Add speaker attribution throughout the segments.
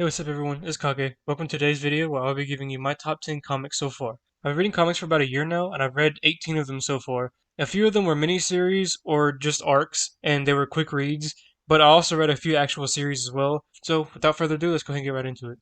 Speaker 1: Hey, what's up everyone, it's Kage. Welcome to today's video where I'll be giving you my top 10 comics so far. I've been reading comics for about a year now, and I've read 18 of them so far. A few of them were miniseries or just arcs, and they were quick reads, but I also read a few actual series as well. So without further ado, let's go ahead and get right into it.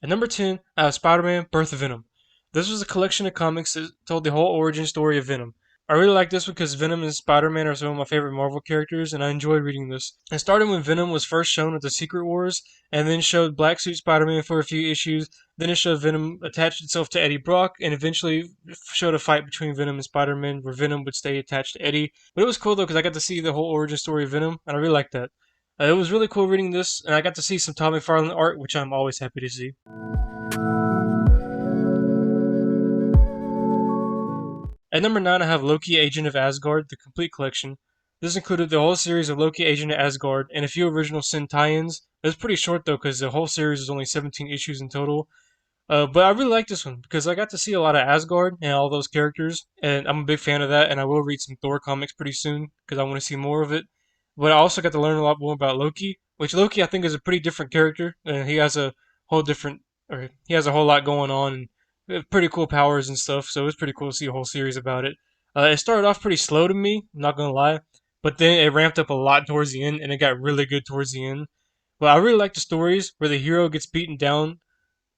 Speaker 1: At number 10, I have Spider-Man Birth of Venom. This was a collection of comics that told the whole origin story of Venom. I really like this one because Venom and Spider-Man are some of my favorite Marvel characters, and I enjoyed reading this. It started when Venom was first shown at the Secret Wars, and then showed Black Suit Spider-Man for a few issues. Then it showed Venom attached itself to Eddie Brock, and eventually showed a fight between Venom and Spider-Man, where Venom would stay attached to Eddie. But it was cool though because I got to see the whole origin story of Venom, and I really liked that. It was really cool reading this, and I got to see some Tom McFarlane art, which I'm always happy to see. At number 9, I have Loki Agent of Asgard, the complete collection. This included the whole series of Loki Agent of Asgard and a few original Sin tie-ins. It was pretty short though, because the whole series was only 17 issues in total. But I really like this one because I got to see a lot of Asgard and all those characters, and I'm a big fan of that. And I will read some Thor comics pretty soon because I want to see more of it. But I also got to learn a lot more about Loki, which Loki I think is a pretty different character, and he has a whole different, or he has a whole lot going on, and pretty cool powers and stuff. So it was pretty cool to see a whole series about it. It started off pretty slow to me, not gonna lie, but then it ramped up a lot towards the end, and it got really good towards the end. But I really like the stories where the hero gets beaten down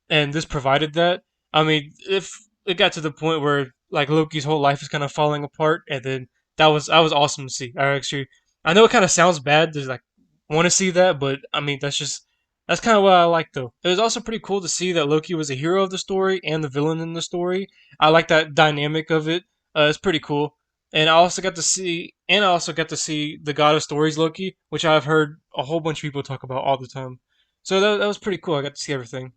Speaker 1: and this provided that. I mean, if it got to the point where like Loki's whole life is kind of falling apart, and then that was awesome to see. I know it kind of sounds bad to like want to see that, but I mean that's kind of what I like though. It was also pretty cool to see that Loki was a hero of the story and the villain in the story. I like that dynamic of it. It's pretty cool. And I also got to see the God of Stories Loki, which I've heard a whole bunch of people talk about all the time. So that was pretty cool. I got to see everything.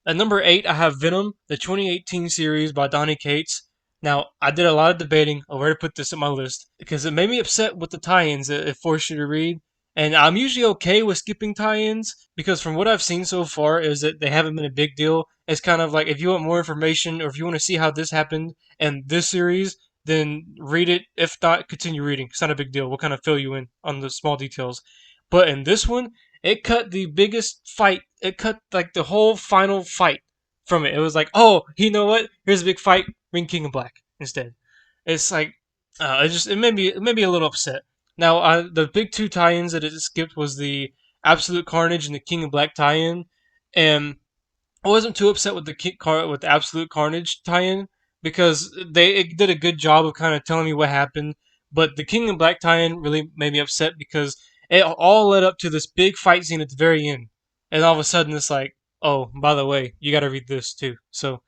Speaker 1: At number 8, I have Venom, the 2018 series by Donny Cates. Now, I did a lot of debating on where to put this in my list because it made me upset with the tie-ins that it forced you to read. And I'm usually okay with skipping tie-ins because from what I've seen so far is that they haven't been a big deal. It's kind of like if you want more information or if you want to see how this happened and this series, then read it. If not, continue reading. It's not a big deal. We'll kind of fill you in on the small details. But in this one, it cut the biggest fight. It cut like the whole final fight from it. It was like, oh, you know what? Here's a big fight. Bring King of Black instead. It's like, it made me a little upset. Now, the big two tie-ins that it skipped was the Absolute Carnage and the King of Black tie-in, and I wasn't too upset with with the Absolute Carnage tie-in because it did a good job of kind of telling me what happened. But the King of Black tie-in really made me upset because it all led up to this big fight scene at the very end, and all of a sudden it's like, oh, by the way, you got to read this too. So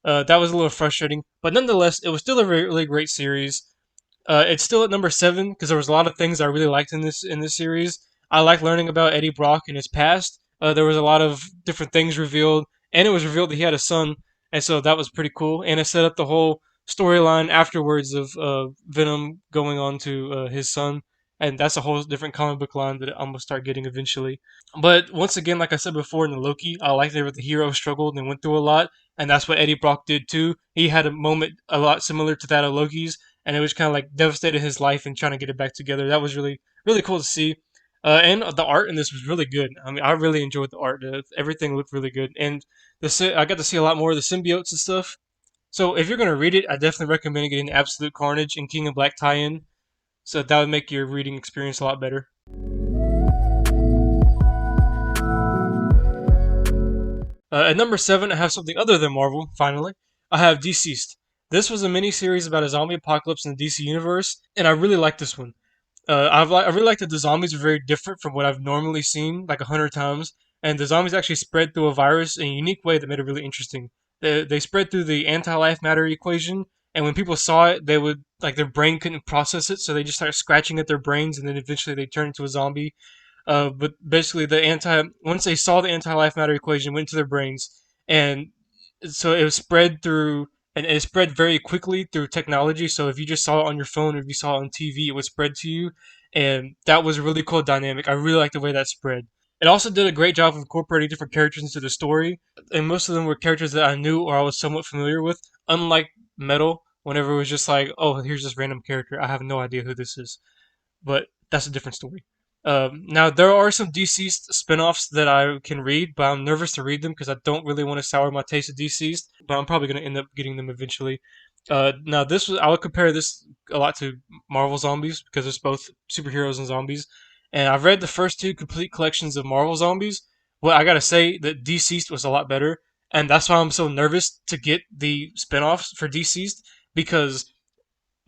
Speaker 1: that was a little frustrating, but nonetheless, it was still a really great series. It's still at number 7 because there was a lot of things I really liked in this series. I like learning about Eddie Brock and his past. There was a lot of different things revealed, and it was revealed that he had a son, and so that was pretty cool. And it set up the whole storyline afterwards of Venom going on to his son, and that's a whole different comic book line that I'm gonna start getting eventually. But once again, like I said before in the Loki, I like that the hero struggled and went through a lot, and that's what Eddie Brock did too. He had a moment a lot similar to that of Loki's, and it was kind of like devastated his life and trying to get it back together. That was really cool to see. And the art in this was really good. I mean, I really enjoyed the art. Everything looked really good, and I got to see a lot more of the symbiotes and stuff. So if you're gonna read it, I definitely recommend getting Absolute Carnage and King of Black tie-in. So that would make your reading experience a lot better. At number 7, I have something other than Marvel, finally. I have Deceased. This was a mini-series about a zombie apocalypse in the DC universe, and I really like this one. I really like that the zombies are very different from what I've normally seen, like 100 times, and the zombies actually spread through a virus in a unique way that made it really interesting. They spread through the anti-life matter equation, and when people saw it, they would, like, their brain couldn't process it, so they just started scratching at their brains, and then eventually they turned into a zombie. But basically, once they saw the anti-life matter equation, went into their brains, and so it was spread through, and it spread very quickly through technology. So if you just saw it on your phone or if you saw it on TV, it would spread to you, and that was a really cool dynamic. I really like the way that spread. It also did a great job of incorporating different characters into the story, and most of them were characters that I knew or I was somewhat familiar with. Unlike Metal, Whenever it was just like, oh, here's this random character, I have no idea who this is. But that's a different story. Now there are some deceased spin-offs that I can read, but I'm nervous to read them because I don't really want to sour my taste of deceased. But I'm probably going to end up getting them eventually. Now this was I would compare this a lot to Marvel Zombies because it's both superheroes and zombies. And I've read the first two complete collections of Marvel Zombies. Well, I gotta say that Deceased was a lot better, and that's why I'm so nervous to get the spin-offs for Deceased because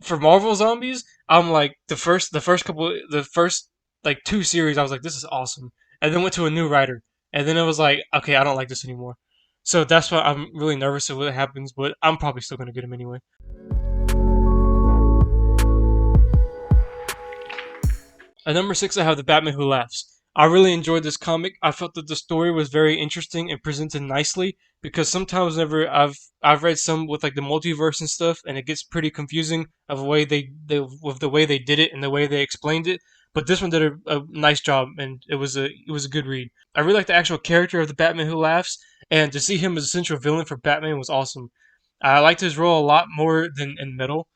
Speaker 1: for Marvel Zombies, I'm like the first like two series, I was like, this is awesome, and then went to a new writer, and then it was like, okay, I don't like this anymore. So that's why I'm really nervous of what happens, but I'm probably still gonna get them anyway. At number six, I have The Batman Who Laughs. I really enjoyed this comic. I felt that the story was very interesting and presented nicely because sometimes whenever I've read some with like the multiverse and stuff, and it gets pretty confusing of the way they with the way they did it and the way they explained it. But this one did a nice job, and it was a good read. I really like the actual character of the Batman Who Laughs, and to see him as a central villain for Batman was awesome. I liked his role a lot more than in Metal.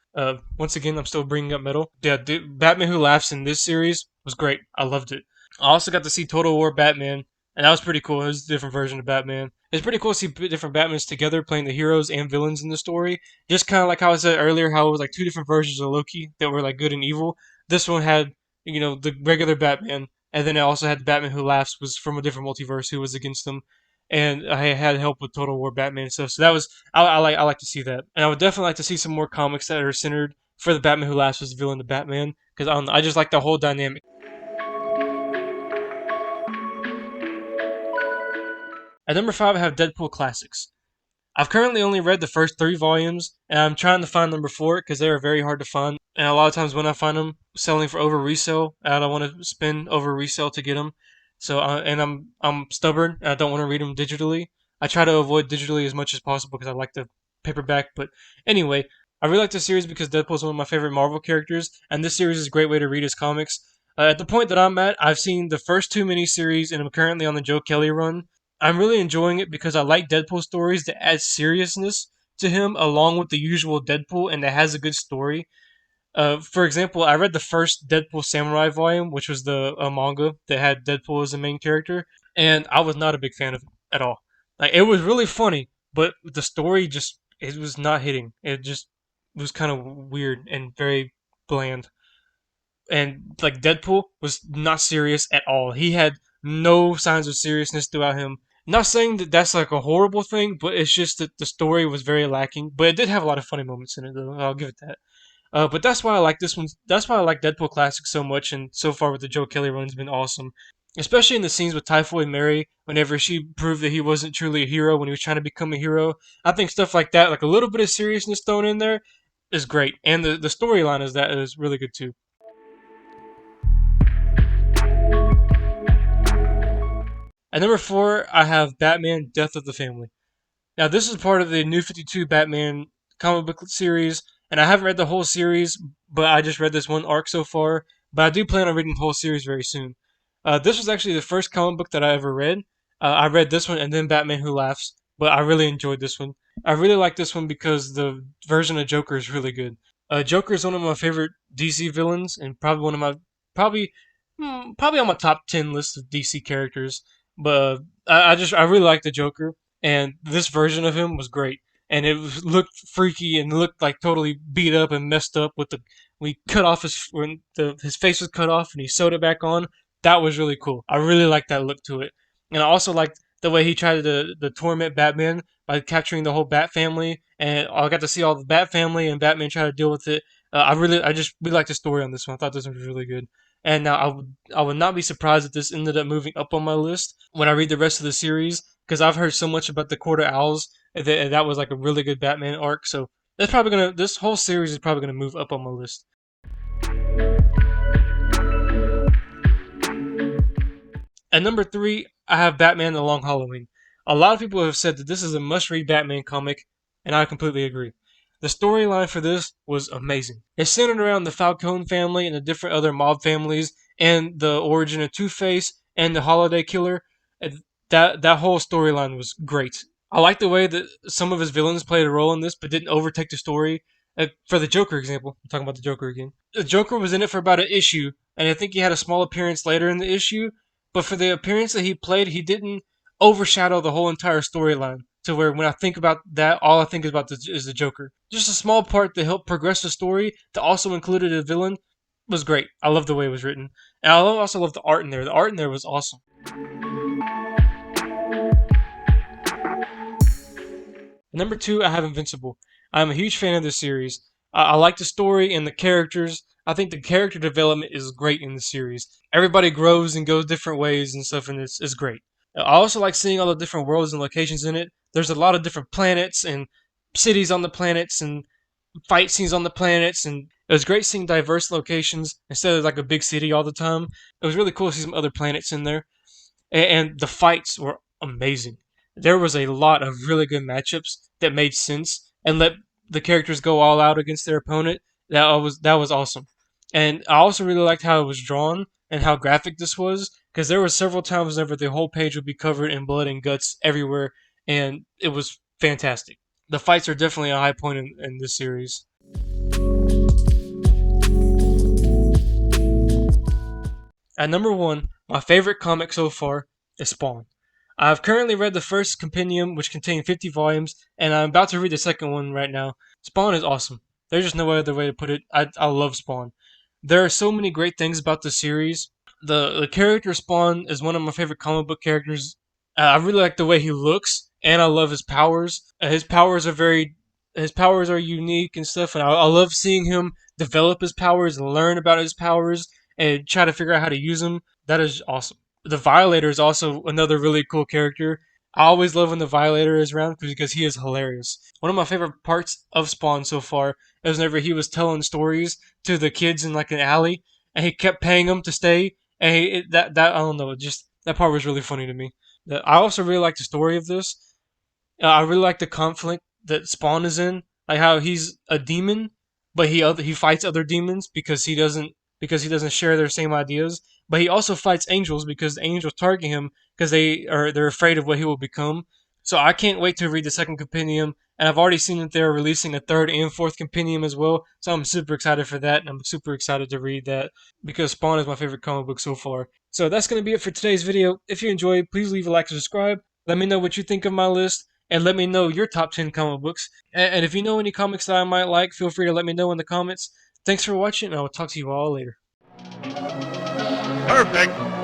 Speaker 1: Once again, I'm still bringing up Metal. Yeah, Batman Who Laughs in this series was great. I loved it. I also got to see Total War Batman, and that was pretty cool. It was a different version of Batman. It's pretty cool to see different Batmans together playing the heroes and villains in the story. Just kind of like how I said earlier, how it was like two different versions of Loki that were like good and evil. This one had, the regular Batman, and then it also had the Batman Who Laughs was from a different multiverse who was against them. And I had help with Total War Batman and stuff. So that was I like to see that, and I would definitely like to see some more comics that are centered for the Batman Who Laughs as the villain to Batman because I just like the whole dynamic. At number five, I have Deadpool Classics. I've currently only read the first three volumes, and I'm trying to find number four because they are very hard to find. And a lot of times when I find them, selling for over resale, and I don't want to spend over resale to get them. So, and I'm stubborn, and I don't want to read them digitally. I try to avoid digitally as much as possible because I like the paperback. But anyway, I really like this series because Deadpool is one of my favorite Marvel characters, and this series is a great way to read his comics. At the point that I'm at, I've seen the first two miniseries, and I'm currently on the Joe Kelly run. I'm really enjoying it because I like Deadpool stories that add seriousness to him along with the usual Deadpool and that has a good story. For example, I read the first Deadpool Samurai volume, which was the manga that had Deadpool as the main character, and I was not a big fan of it at all. Like it was really funny, but the story just it was not hitting. It just was kind of weird and very bland. And like Deadpool was not serious at all. He had no signs of seriousness throughout him. Not saying that that's like a horrible thing, but it's just that the story was very lacking. But it did have a lot of funny moments in it, though. I'll give it that. But that's why I like this one. That's why I like Deadpool Classic so much, and so far with the Joe Kelly run's been awesome. Especially in the scenes with Typhoid Mary, whenever she proved that he wasn't truly a hero when he was trying to become a hero. I think stuff like that, like a little bit of seriousness thrown in there, is great. And the storyline is really good too. At number four, I have Batman: Death of the Family. Now, this is part of the New 52 Batman comic book series, and I haven't read the whole series, but I just read this one arc so far. But I do plan on reading the whole series very soon. This was actually the first comic book that I ever read. I read this one and then Batman Who Laughs, but I really enjoyed this one. I really like this one because the version of Joker is really good. Joker is one of my favorite DC villains, and probably one of my probably probably on my top 10 list of DC characters. But I really like the Joker, and this version of him was great. And looked freaky and looked like totally beat up and messed up with the when he cut off his face was cut off and he sewed it back on. That was really cool. I really liked that look to it, and I also liked the way he tried to torment Batman by capturing the whole Bat family, and I got to see all the Bat family and Batman try to deal with it. I just really liked the story on this one. I thought this one was really good. And now I would not be surprised if this ended up moving up on my list when I read the rest of the series because I've heard so much about the Court of Owls that was like a really good Batman arc. So that's probably gonna this whole series is probably gonna move up on my list. At number three, I have Batman: The Long Halloween. A lot of people have said that this is a must-read Batman comic, and I completely agree. The storyline for this was amazing. It's centered around the Falcone family and the different other mob families, and the origin of Two-Face and the Holiday Killer. That whole storyline was great. I like the way that some of his villains played a role in this, but didn't overtake the story. For the Joker example, I'm talking about the Joker again. The Joker was in it for about an issue, and I think he had a small appearance later in the issue. But for the appearance that he played, he didn't overshadow the whole entire storyline. To where when I think about that, all I think about is the Joker. Just a small part that helped progress the story, that also included a villain, was great. I love the way it was written, and I also love the art in there. The art in there was awesome. Number two, I have Invincible. I'm a huge fan of this series. I like the story and the characters. I think the character development is great in the series. Everybody grows and goes different ways and stuff, and it's great. I also like seeing all the different worlds and locations in it. There's a lot of different planets and cities on the planets and fight scenes on the planets, and it was great seeing diverse locations instead of like a big city all the time. It was really cool to see some other planets in there, and the fights were amazing. There was a lot of really good matchups that made sense and let the characters go all out against their opponent. That was awesome. And I also really liked how it was drawn and how graphic this was, because there were several times whenever the whole page would be covered in blood and guts everywhere, and it was fantastic. The fights are definitely a high point in this series. At number one, my favorite comic so far is Spawn. I've currently read the first compendium, which contained 50 volumes, and I'm about to read the second one right now. Spawn is awesome. There's just no other way to put it. I love Spawn. There are so many great things about the series. The character Spawn is one of my favorite comic book characters. I really like the way he looks, and I love his powers. His powers are unique and stuff, and I love seeing him develop his powers and learn about his powers and try to figure out how to use them. That is awesome. The Violator is also another really cool character. I always love when the Violator is around because he is hilarious. One of my favorite parts of Spawn so far is whenever he was telling stories to the kids in like an alley, and he kept paying them to stay. And that I don't know, just that part was really funny to me. I also really like the story of this. I really like the conflict that Spawn is in, like how he's a demon, but he fights other demons because he doesn't share their same ideas. But he also fights angels because the angels target him because they're afraid of what he will become. So I can't wait to read the second compendium, and I've already seen that they're releasing a third and fourth compendium as well. So I'm super excited for that, and I'm super excited to read that because Spawn is my favorite comic book so far. So that's going to be it for today's video. If you enjoyed, please leave a like and subscribe. Let me know what you think of my list, and let me know your top 10 comic books. And if you know any comics that I might like, feel free to let me know in the comments. Thanks for watching, and I will talk to you all later.
Speaker 2: Perfect.